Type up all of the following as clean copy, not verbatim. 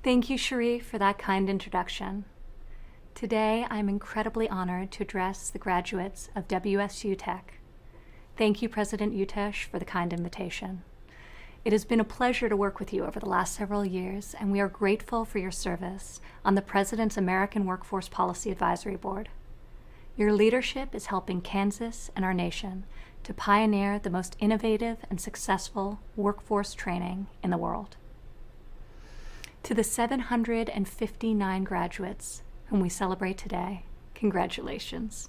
Thank you, Cherie, for that kind introduction. Today, I'm incredibly honored to address the graduates of WSU Tech. Thank you, President Utesh, for the kind invitation. It has been a pleasure to work with you over the last several years, and we are grateful for your service on the President's American Workforce Policy Advisory Board. Your leadership is helping Kansas and our nation to pioneer the most innovative and successful workforce training in the world. To the 759 graduates whom we celebrate today, congratulations.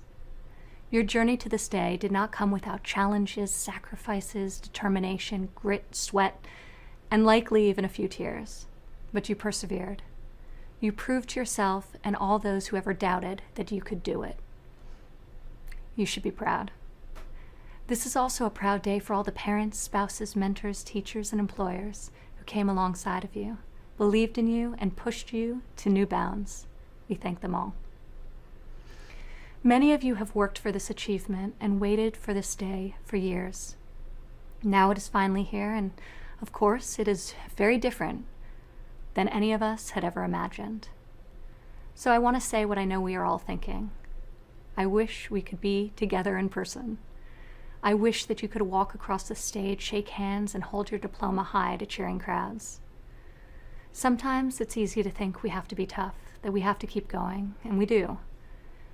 Your journey to this day did not come without challenges, sacrifices, determination, grit, sweat, and likely even a few tears, but you persevered. You proved to yourself and all those who ever doubted that you could do it. You should be proud. This is also a proud day for all the parents, spouses, mentors, teachers, and employers who came alongside of you, believed in you, and pushed you to new bounds. We thank them all. Many of you have worked for this achievement and waited for this day for years. Now it is finally here, and of course, it is very different than any of us had ever imagined. So I want to say what I know we are all thinking. I wish we could be together in person. I wish that you could walk across the stage, shake hands, and hold your diploma high to cheering crowds. Sometimes it's easy to think we have to be tough, that we have to keep going, and we do.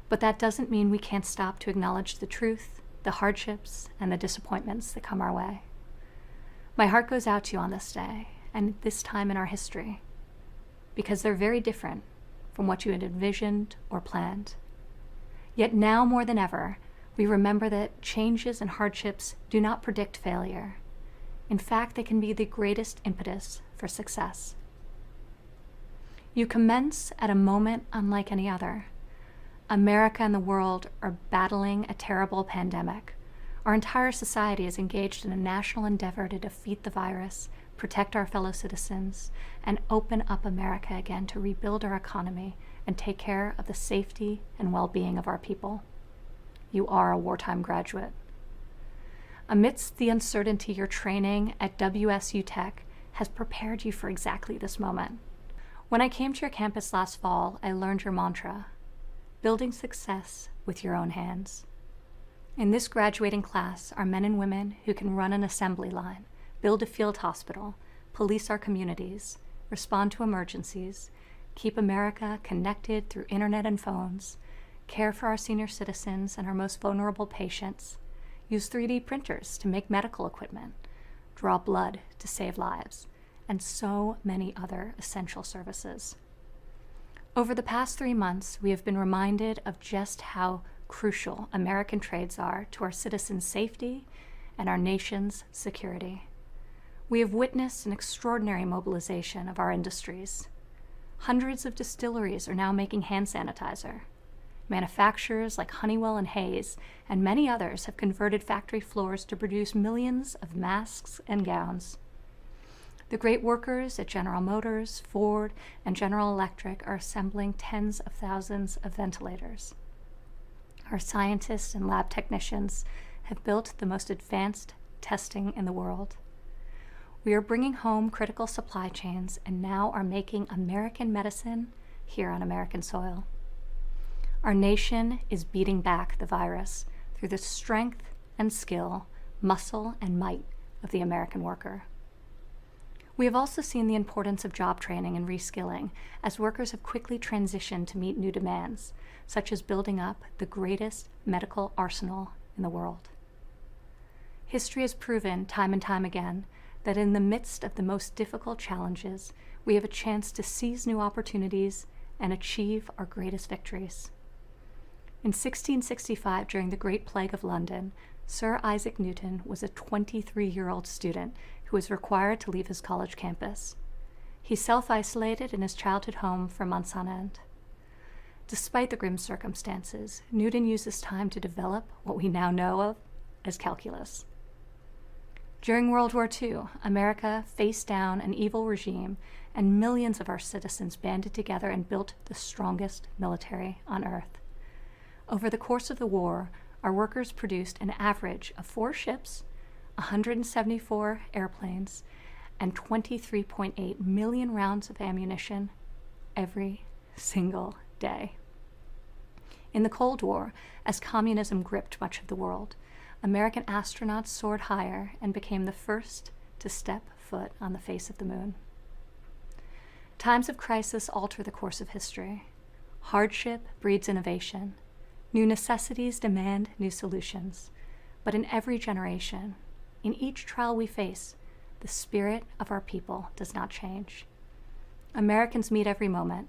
But that doesn't mean we can't stop to acknowledge the truth, the hardships, and the disappointments that come our way. My heart goes out to you on this day, and this time in our history, because they're very different from what you had envisioned or planned. Yet now more than ever, we remember that changes and hardships do not predict failure. In fact, they can be the greatest impetus for success. You commence at a moment unlike any other. America and the world are battling a terrible pandemic. Our entire society is engaged in a national endeavor to defeat the virus, protect our fellow citizens, and open up America again to rebuild our economy and take care of the safety and well-being of our people. You are a wartime graduate. Amidst the uncertainty, your training at WSU Tech has prepared you for exactly this moment. When I came to your campus last fall, I learned your mantra: building success with your own hands. In this graduating class are men and women who can run an assembly line, build a field hospital, police our communities, respond to emergencies, keep America connected through internet and phones, care for our senior citizens and our most vulnerable patients, use 3D printers to make medical equipment, draw blood to save lives, and so many other essential services. Over the past 3 months, we have been reminded of just how crucial American trades are to our citizens' safety and our nation's security. We have witnessed an extraordinary mobilization of our industries. Hundreds of distilleries are now making hand sanitizer. Manufacturers like Honeywell and Hayes and many others have converted factory floors to produce millions of masks and gowns. The great workers at General Motors, Ford, and General Electric are assembling tens of thousands of ventilators. Our scientists and lab technicians have built the most advanced testing in the world. We are bringing home critical supply chains and now are making American medicine here on American soil. Our nation is beating back the virus through the strength and skill, muscle and might of the American worker. We have also seen the importance of job training and reskilling as workers have quickly transitioned to meet new demands, such as building up the greatest medical arsenal in the world. History has proven time and time again that in the midst of the most difficult challenges, we have a chance to seize new opportunities and achieve our greatest victories. In 1665, during the Great Plague of London, Sir Isaac Newton was a 23-year-old student who was required to leave his college campus. He self-isolated in his childhood home for months on end. Despite the grim circumstances, Newton used this time to develop what we now know of as calculus. During World War II, America faced down an evil regime, and millions of our citizens banded together and built the strongest military on earth. Over the course of the war, our workers produced an average of 4 ships, 174 airplanes, and 23.8 million rounds of ammunition every single day. In the Cold War, as communism gripped much of the world, American astronauts soared higher and became the first to step foot on the face of the moon. Times of crisis alter the course of history. Hardship breeds innovation. New necessities demand new solutions. But in every generation, in each trial we face, the spirit of our people does not change. Americans meet every moment,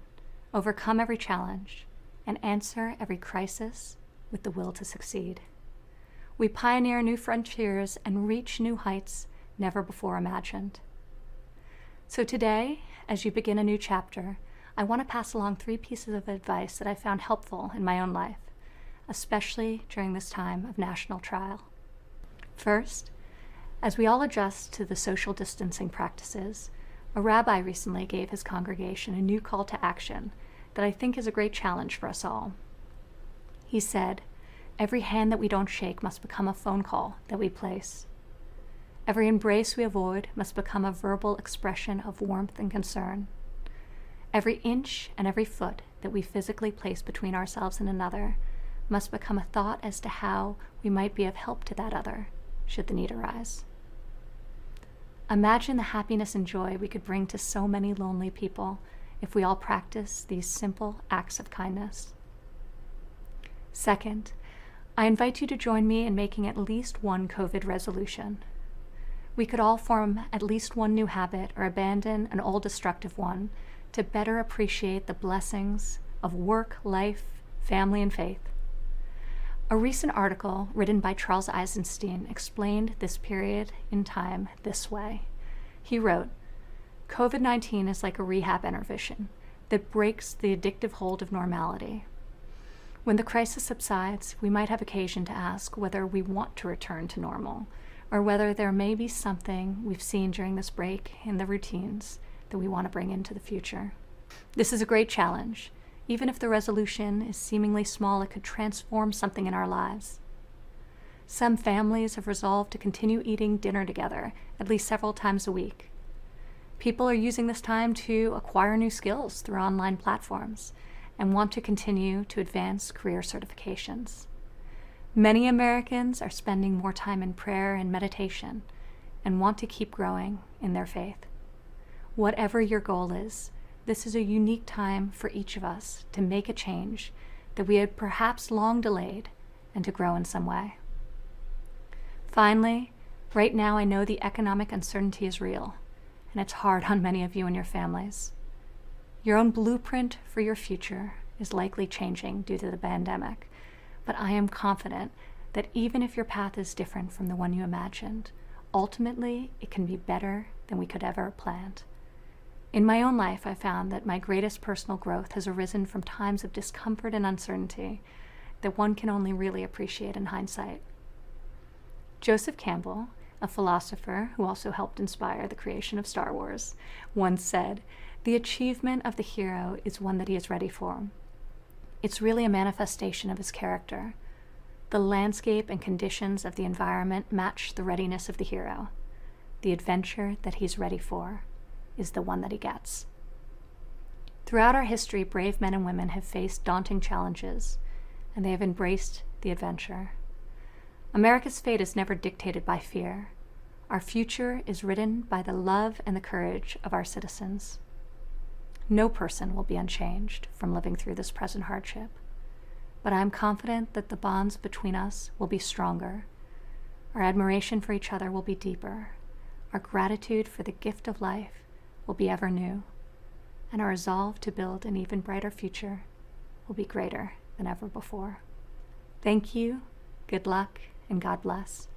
overcome every challenge, and answer every crisis with the will to succeed. We pioneer new frontiers and reach new heights never before imagined. So today, as you begin a new chapter, I want to pass along 3 pieces of advice that I found helpful in my own life, especially during this time of national trial. First, as we all adjust to the social distancing practices, a rabbi recently gave his congregation a new call to action that I think is a great challenge for us all. He said, "Every hand that we don't shake must become a phone call that we place. Every embrace we avoid must become a verbal expression of warmth and concern. Every inch and every foot that we physically place between ourselves and another must become a thought as to how we might be of help to that other, should the need arise." Imagine the happiness and joy we could bring to so many lonely people if we all practice these simple acts of kindness. Second, I invite you to join me in making at least one COVID resolution. We could all form at least one new habit or abandon an old destructive one to better appreciate the blessings of work, life, family, and faith. A recent article written by Charles Eisenstein explained this period in time this way. He wrote, "COVID-19 is like a rehab intervention that breaks the addictive hold of normality. When the crisis subsides, we might have occasion to ask whether we want to return to normal, or whether there may be something we've seen during this break in the routines that we want to bring into the future. This is a great challenge. Even if the resolution is seemingly small, it could transform something in our lives. Some families have resolved to continue eating dinner together at least several times a week. People are using this time to acquire new skills through online platforms and want to continue to advance career certifications. Many Americans are spending more time in prayer and meditation and want to keep growing in their faith. Whatever your goal is, this is a unique time for each of us to make a change that we had perhaps long delayed and to grow in some way. Finally, right now I know the economic uncertainty is real, and it's hard on many of you and your families. Your own blueprint for your future is likely changing due to the pandemic, but I am confident that even if your path is different from the one you imagined, ultimately it can be better than we could ever have planned. In my own life, I found that my greatest personal growth has arisen from times of discomfort and uncertainty that one can only really appreciate in hindsight. Joseph Campbell, a philosopher who also helped inspire the creation of Star Wars, once said, "The achievement of the hero is one that he is ready for. It's really a manifestation of his character. The landscape and conditions of the environment match the readiness of the hero. The adventure that he's ready for is the one that he gets." Throughout our history, brave men and women have faced daunting challenges, and they have embraced the adventure. America's fate is never dictated by fear. Our future is written by the love and the courage of our citizens. No person will be unchanged from living through this present hardship, but I am confident that the bonds between us will be stronger. Our admiration for each other will be deeper. Our gratitude for the gift of life will be ever new, and our resolve to build an even brighter future will be greater than ever before. Thank you, good luck, and God bless.